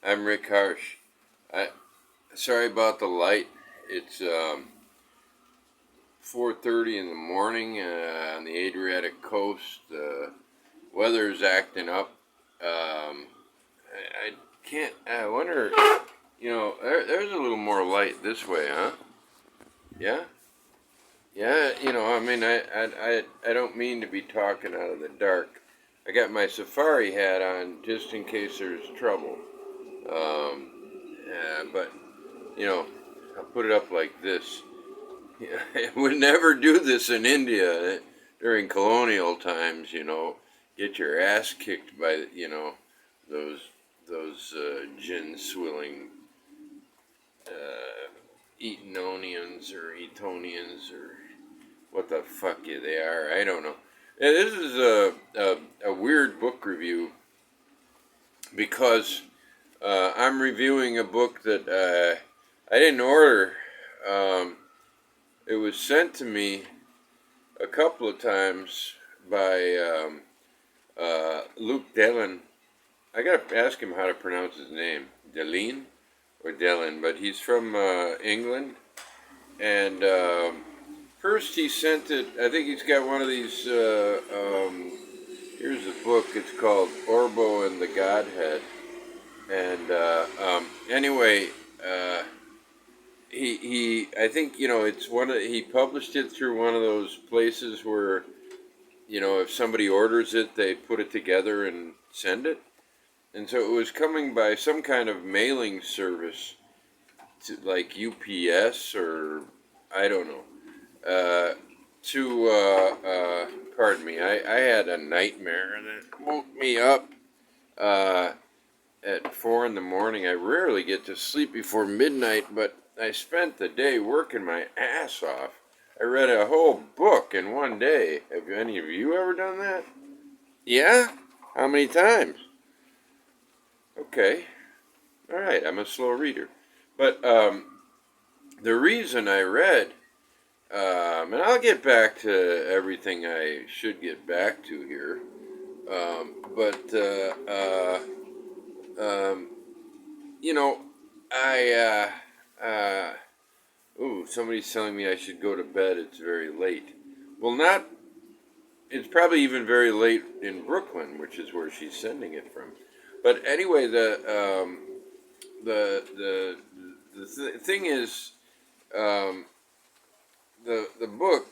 I'm Rick Harsh. Sorry about the light. It's 4:30 in the morning on the Adriatic coast. Weather's acting up. I can't. I wonder. There's a little more light this way, huh? Yeah. Yeah. I mean, I don't mean to be talking out of the dark. I got my safari hat on just in case there's trouble. But I'll put it up like this. Yeah, would never do this in India during colonial times. Get your ass kicked by those gin swilling Etonians or Etonians or what the fuck they are. I don't know. This is a weird book review because I'm reviewing a book that I didn't order. It was sent to me a couple of times by LUKE DELIN. I gotta ask him how to pronounce his name, Delin or Delin, but he's from England. And first he sent it. I think he's got one of these. Here's the book. It's called Orbo and the Godhead. And anyway. I think it's he published it through one of those places where if somebody orders it they put it together and send it, and so it was coming by some kind of mailing service like UPS or I don't know pardon me, I had a nightmare that woke me up at 4 in the morning. I rarely get to sleep before midnight, but I spent the day working my ass off. I read a whole book in one day. Have any of you ever done that? Yeah? How many times? Okay. All right, I'm a slow reader. But the reason I read, and I'll get back to everything I should get back to here, but you know, somebody's telling me I should go to bed. It's very late. Well, not. It's probably even very late in Brooklyn, which is where she's sending it from. But anyway, the thing is, the book,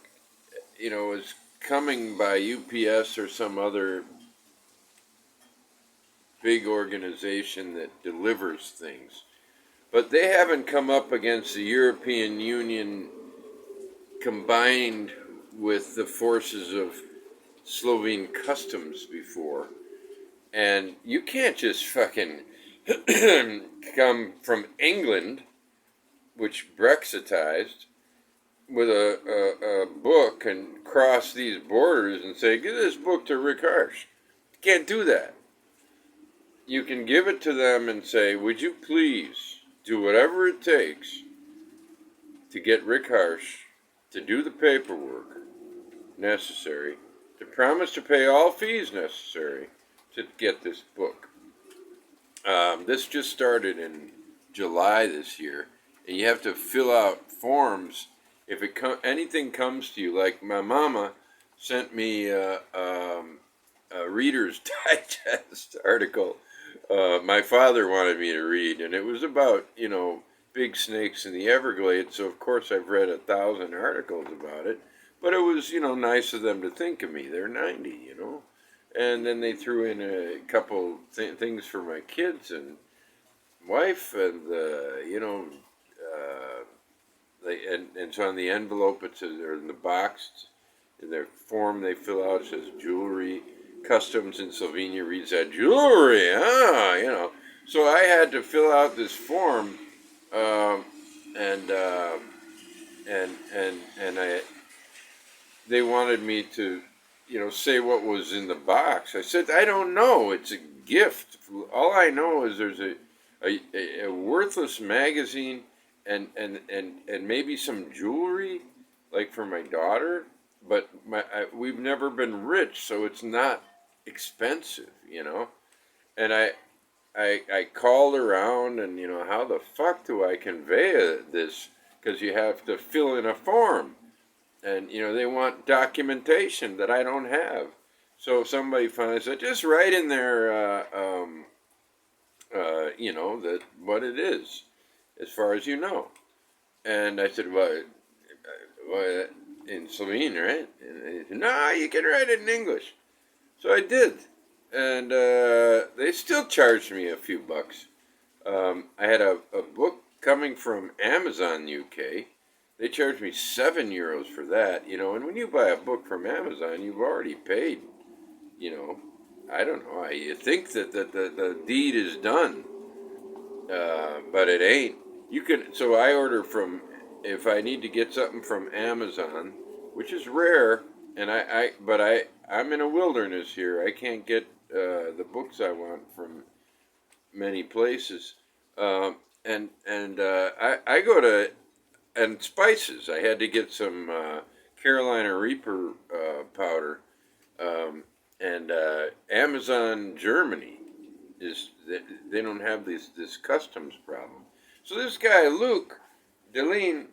is coming by UPS or some other big organization that delivers things. But they haven't come up against the European Union combined with the forces of Slovene customs before. And you can't just fucking come from England, which Brexitized, with a book and cross these borders and say, give this book to Rick Harsh. You can't do that. You can give it to them and say, would you please do whatever it takes to get Rick Harsh to do the paperwork necessary, to promise to pay all fees necessary to get this book. This just started in July this year, and you have to fill out forms if anything comes to you. Like my mama sent me a Reader's Digest article. My father wanted me to read, and it was about big snakes in the Everglades. So of course I've read 1,000 articles about it, but it was nice of them to think of me. They're 90, and then they threw in a couple things for my kids and wife, and and so on the envelope it says, or in the box, in their form they fill out, it says jewelry. Customs in Slovenia reads that jewelry, So I had to fill out this form, and they wanted me to, say what was in the box. I said, I don't know. It's a gift. All I know is there's a worthless magazine and maybe some jewelry, like for my daughter. But we've never been rich, so it's not expensive, And I called around and, how the fuck do I convey this? Because you have to fill in a form. And, they want documentation that I don't have. So somebody finally said, just write in there, that what it is, as far as you know. And I said, well, in Slovene, right? And he said, no, you can write it in English. So I did. And they still charged me a few bucks. I had a book coming from Amazon UK. They charged me €7 for that, and when you buy a book from Amazon, you've already paid, you know. I don't know. You think that the deed is done, but it ain't. So I order from, if I need to get something from Amazon, which is rare, and I'm in a wilderness here. I can't get the books I want from many places. I go to, and spices. I had to get some Carolina Reaper powder, and Amazon Germany they don't have this customs problem. So this guy Luke Delin,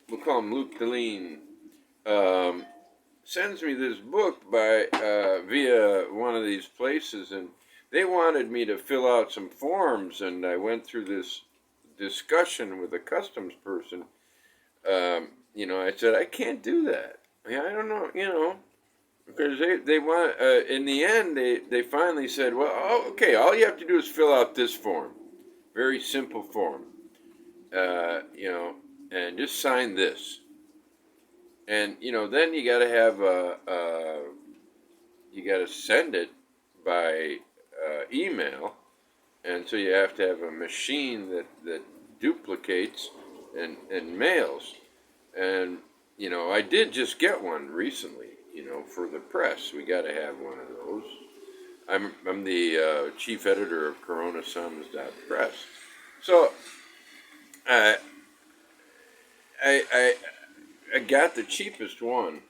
we'll call him Luke Delin, sends me this book by via one of these places, and they wanted me to fill out some forms, and I went through this discussion with a customs person. I said I can't do that. Yeah, I don't know, because they want. In the end, they finally said, well, okay, all you have to do is fill out this form, very simple form, and just sign this. And then you got to have you got to send it by email, and so you have to have a machine that duplicates and mails. And I did just get one recently. For the press, we got to have one of those. I'm the chief editor of CoronaSums.press, so I I I got the cheapest one,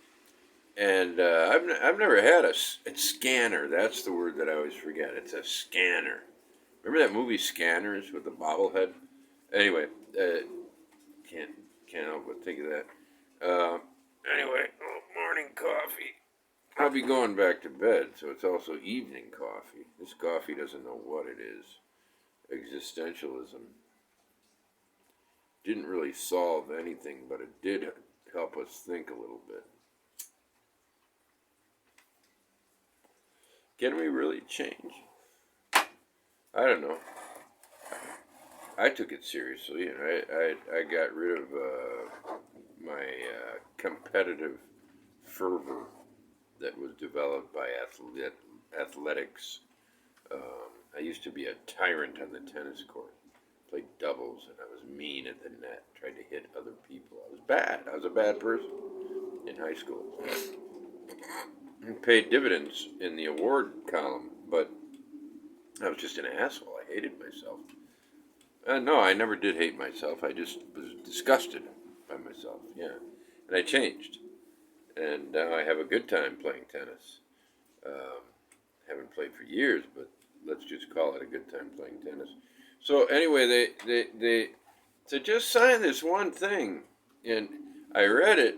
and I've never had a scanner. That's the word that I always forget. It's a scanner. Remember that movie Scanners with the bobblehead? Anyway, can't can't help but think of that. Uh, anyway, morning coffee. I'll be going back to bed, so it's also evening coffee. This coffee doesn't know what it is. Existentialism didn't really solve anything, but it did help us think a little bit. Can we really change? I don't know. I took it seriously, and I got rid of my competitive fervor that was developed by athletics. I used to be a tyrant on the tennis court. Played doubles, and I was mean at the net. Tried to hit other people. I was bad. I was a bad person in high school. It paid dividends in the award column, but I was just an asshole. I hated myself. No, I never did hate myself. I just was disgusted by myself. Yeah, and I changed, and now I have a good time playing tennis. Haven't played for years, but let's just call it a good time playing tennis. So anyway, they said just sign this one thing, and I read it,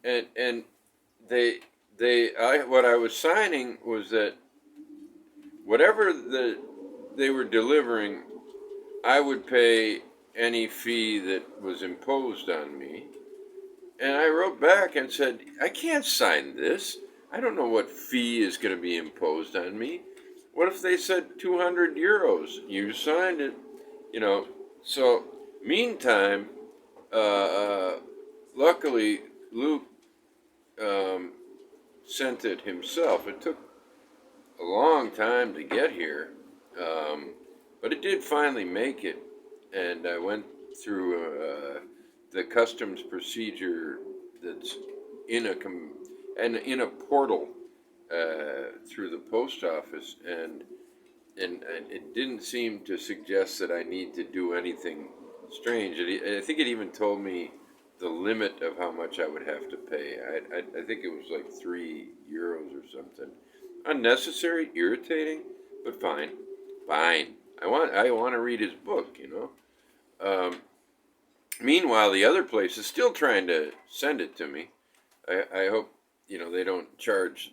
and what I was signing was that whatever they were delivering, I would pay any fee that was imposed on me. And I wrote back and said, I can't sign this. I don't know what fee is going to be imposed on me. What if they said €200? You signed it, So, meantime, luckily, Luke sent it himself. It took a long time to get here, but it did finally make it. And I went through the customs procedure that's in a portal through the post office, and it didn't seem to suggest that I need to do anything strange. I think it even told me the limit of how much I would have to pay. I think it was like €3 or something. Unnecessary, irritating, but fine. Fine. I want to read his book, Meanwhile, the other place is still trying to send it to me. I hope, they don't charge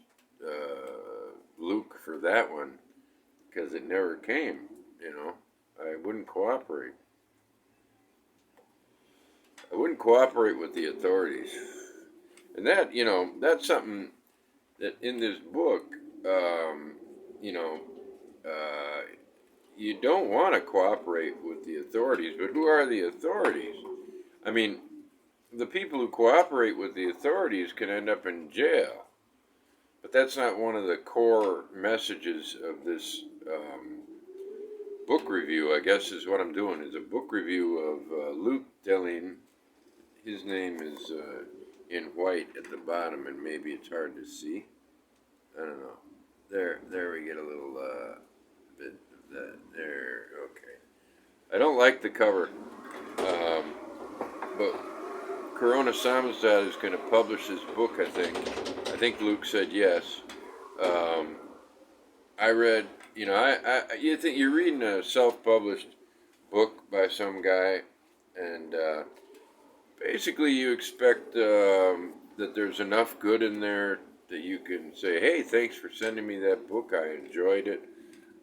Luke for that one because it never came. I wouldn't cooperate. I wouldn't cooperate with the authorities. And that's something that in this book, you know, uh, you don't want to cooperate with the authorities, but who are the authorities? I mean, the people who cooperate with the authorities can end up in jail. But that's not one of the core messages of this book review, I guess is what I'm doing, is a book review of Luke Delin. His name is in white at the bottom, and maybe it's hard to see. I don't know. There we get a little bit of that. There, okay. I don't like the cover, but Corona Samizdat is going to publish this book, I think. I think Luke said yes. I read, you think you're reading a self-published book by some guy, and basically you expect that there's enough good in there that you can say, hey, thanks for sending me that book. I enjoyed it.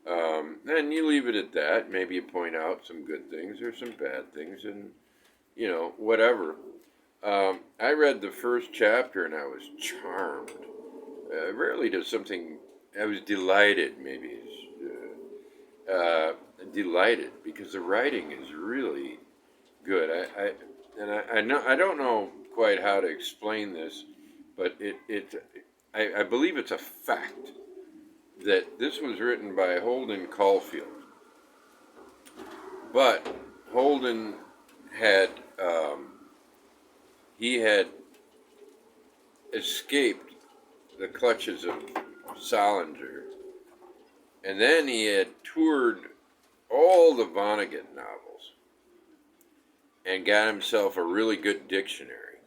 And you leave it at that. Maybe you point out some good things or some bad things, and whatever. I read the first chapter and I was charmed. Rarely does something. I was delighted. Maybe delighted because the writing is really good. I don't know quite how to explain this, but I believe it's a fact that this was written by Holden Caulfield. But Holden had he had escaped the clutches of Salinger, and then he had toured all the Vonnegut novels and got himself a really good dictionary.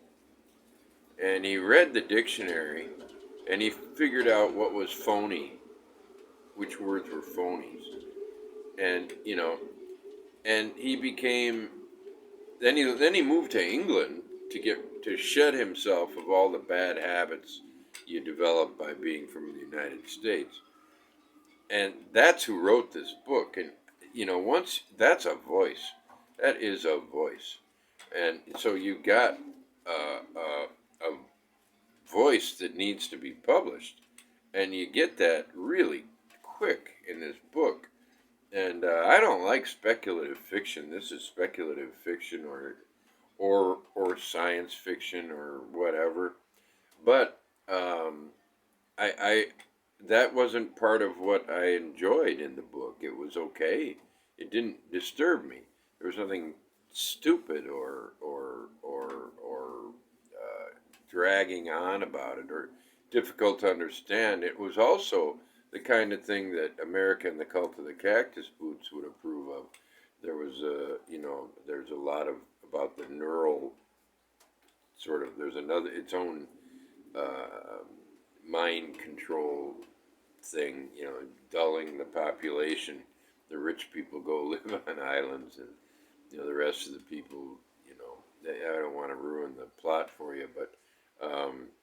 And he read the dictionary and he figured out what was phony, which words were phonies. And and he became then he moved to England to shed himself of all the bad habits you develop by being from the United States. And that's who wrote this book. And once that's a voice, that is a voice. And so you got a voice that needs to be published, and you get that really quick in this book. And I don't like speculative fiction. This is speculative fiction or science fiction or whatever. But I that wasn't part of what I enjoyed in the book. It was okay. It didn't disturb me. There was nothing stupid or dragging on about it or difficult to understand. It was also the kind of thing that America and the Cult of the Cactus Boots would approve of. There was there's a lot of about the neural sort of. There's its own mind control thing. Dulling the population. The rich people go live on islands, and the rest of the people. I don't want to ruin the plot for you, but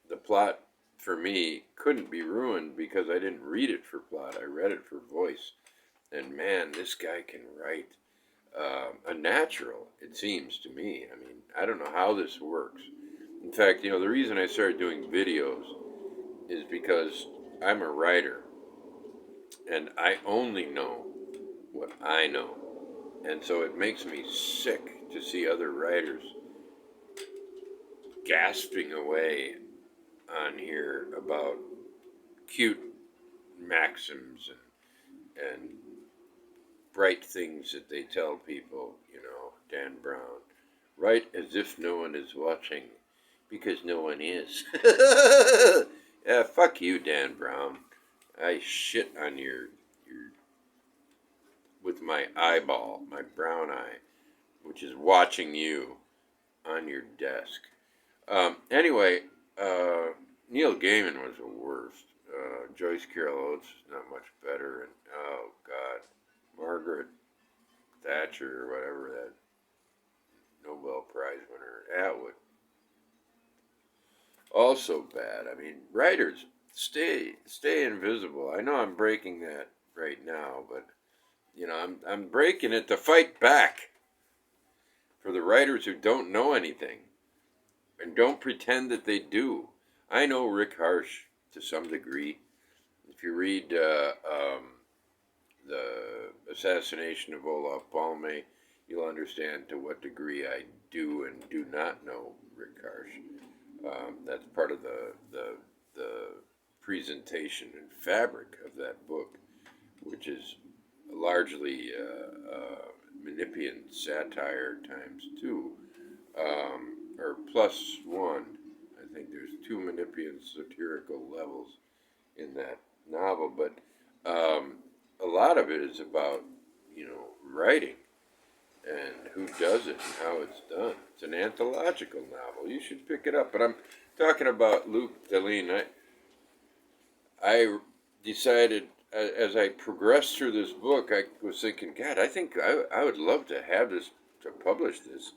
the plot for me couldn't be ruined because I didn't read it for plot. I read it for voice. And man, this guy can write a natural, it seems to me. I mean, I don't know how this works. In fact, the reason I started doing videos is because I'm a writer and I only know what I know. And so it makes me sick to see other writers gasping away on here about cute maxims and bright things that they tell people, Dan Brown. Write as if no one is watching, because no one is. Yeah, fuck you, Dan Brown. I shit on your with my eyeball, my brown eye, which is watching you on your desk. Anyway, Neil Gaiman was the worst. Joyce Carol Oates is not much better. And oh God, Margaret Thatcher or whatever, that Nobel Prize winner, Atwood. Also bad. I mean, writers, stay invisible. I know I'm breaking that right now, but I'm breaking it to fight back for the writers who don't know anything and don't pretend that they do. I know Rick Harsh to some degree. If you read the assassination of Olaf Palme, you'll understand to what degree I do and do not know Rick Harsh. That's part of the presentation and fabric of that book, which is largely Menippean satire times two, or plus one. I think there's two Menippean satirical levels in that novel, but a lot of it is about writing and who does it and how it's done. It's an anthological novel. You should pick it up. But I'm talking about Luke Delin. I decided as I progressed through this book, I was thinking, God, I think I would love to have this, to publish this.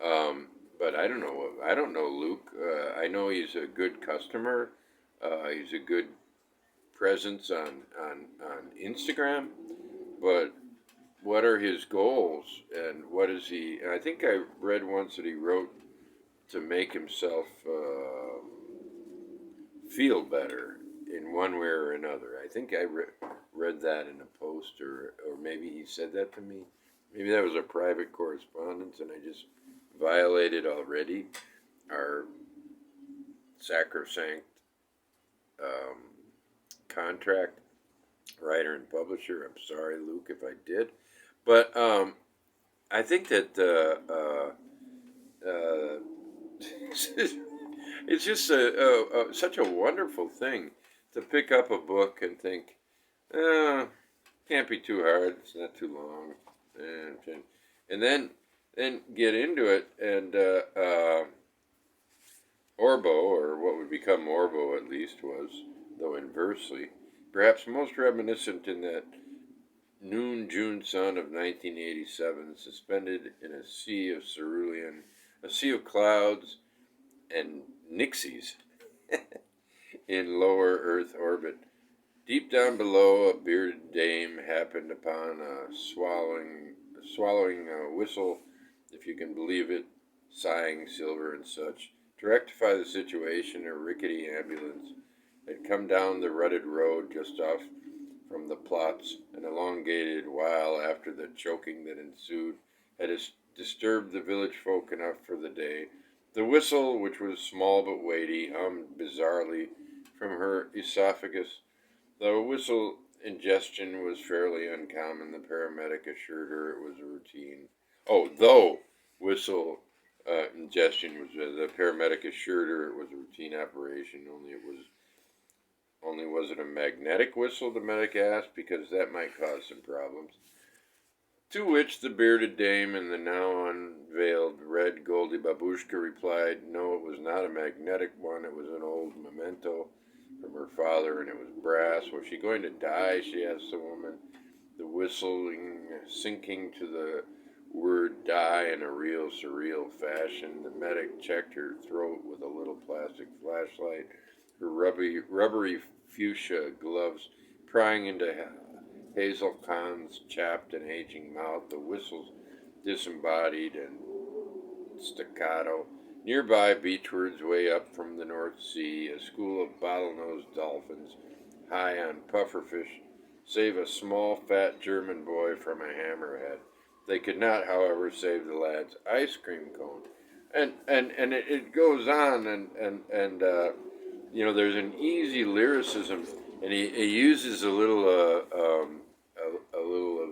But I don't know. I don't know Luke. I know he's a good customer. He's a good presence on Instagram. But what are his goals and what is he? And I think I read once that he wrote to make himself feel better in one way or another. I think I read that in a post, or maybe he said that to me. Maybe that was a private correspondence and I just violated already our sacrosanct contract, writer and publisher. I'm sorry, Luke, if I did. But I think that it's just such a wonderful thing to pick up a book and think, can't be too hard, it's not too long, and then get into it, and Orbo, or what would become Orbo at least, was, though inversely, perhaps most reminiscent in that noon June sun of 1987, suspended in a sea of cerulean, a sea of clouds and nixies in lower Earth orbit. Deep down below, a bearded dame happened upon a swallowing whistle, if you can believe it, sighing silver and such. To rectify the situation, a rickety ambulance had come down the rutted road just off from the plots, an elongated while after the choking that ensued had disturbed the village folk enough for the day. The whistle, which was small but weighty, hummed bizarrely from her esophagus. Though whistle ingestion was fairly uncommon, the paramedic assured her it was a routine. Though whistle ingestion was, the paramedic assured her it was a routine operation. Only was it a magnetic whistle? The medic asked, because that might cause some problems. To which the bearded dame in the now unveiled red Goldie babushka replied, no, it was not a magnetic one. It was an old memento from her father, and it was brass. Was she going to die? She asked the woman, the whistling sinking to the word die in a real surreal fashion. The medic checked her throat with a little plastic flashlight, her rubbery fuchsia gloves prying into Hazel Khan's chapped and aging mouth, the whistles disembodied and staccato. Nearby, beachwards, way up from the North Sea, a school of bottlenose dolphins, high on pufferfish, save a small, fat German boy from a hammerhead. They could not, however, save the lad's ice cream cone. And it goes on, and there's an easy lyricism, and he uses a little of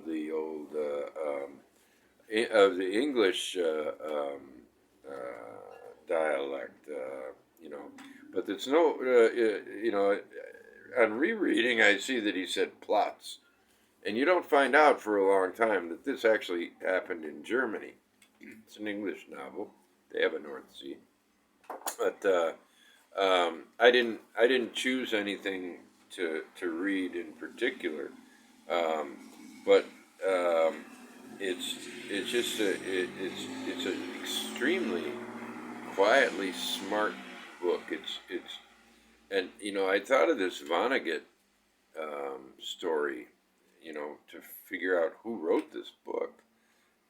the old of the English dialect, but it's no, on rereading, I see that he said plots, and you don't find out for a long time that this actually happened in Germany. It's an English novel. They have a North Sea, but I didn't choose anything to read in particular, but it's just it's an extremely quietly smart book. It's and I thought of this Vonnegut story, to figure out who wrote this book,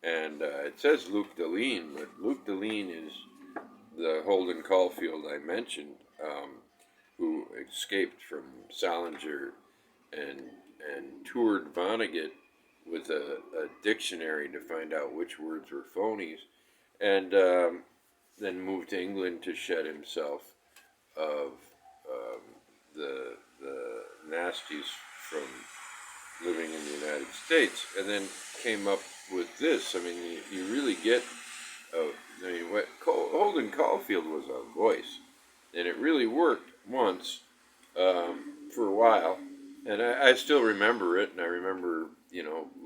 and it says Luke Delin, but Luke Delin is the Holden Caulfield I mentioned, who escaped from Salinger and toured Vonnegut with a dictionary to find out which words were phonies, and then moved to England to shed himself of um, the nasties from living in the United States, and then came up with this. I mean, you really get. I mean, what Holden Caulfield was a voice, and it really worked once for a while, and I still remember it, and I remember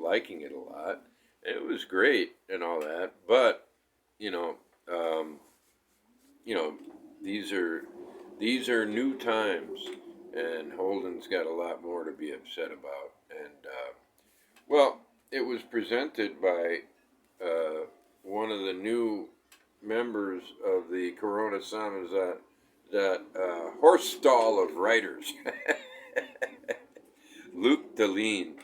liking it a lot. It was great and all that, but you know, um, you know, these are new times, and Holden's got a lot more to be upset about. And well, it was presented by one of the new members of the Corona Samizdat, that horse stall of writers, Luke Delin.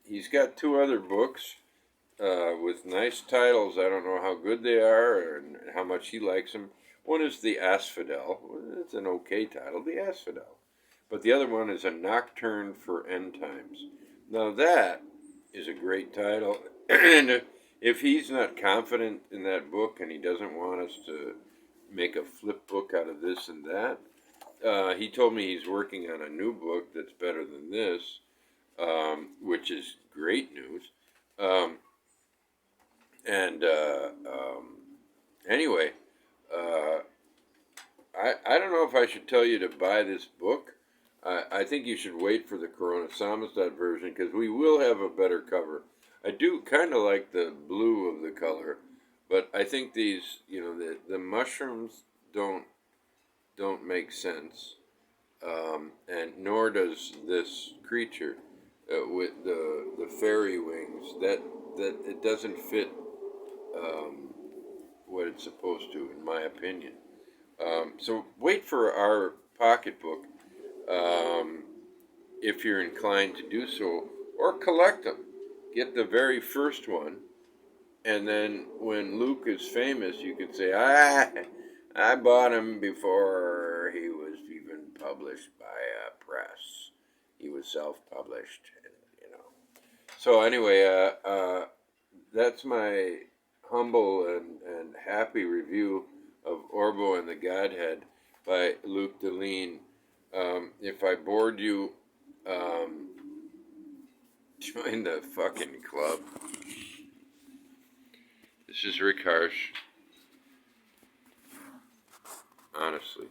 He's got two other books with nice titles. I don't know how good they are and how much he likes them. One is The Asphodel. It's an okay title, The Asphodel. But the other one is A Nocturne for End Times. Now that is a great title. And if he's not confident in that book and he doesn't want us to make a flip book out of this and that, he told me he's working on a new book that's better than this, which is great news. Um, and anyway, uh, I don't know if I should tell you to buy this book. I think you should wait for the Corona Samizdat version because we will have a better cover. I do kind of like the blue of the color, but I think these, the mushrooms don't make sense, and nor does this creature with the fairy wings. That it doesn't fit what it's supposed to, in my opinion. So wait for our pocketbook um, if you're inclined to do so, or collect them. Get the very first one, and then when Luke is famous, you can say, I bought him before he was even published by a press. He was self-published, So anyway, that's my humble and happy review of Orbo and the Godhead by Luke Delin. If I bored you, join the fucking club. This is Rick Harsh. Honestly.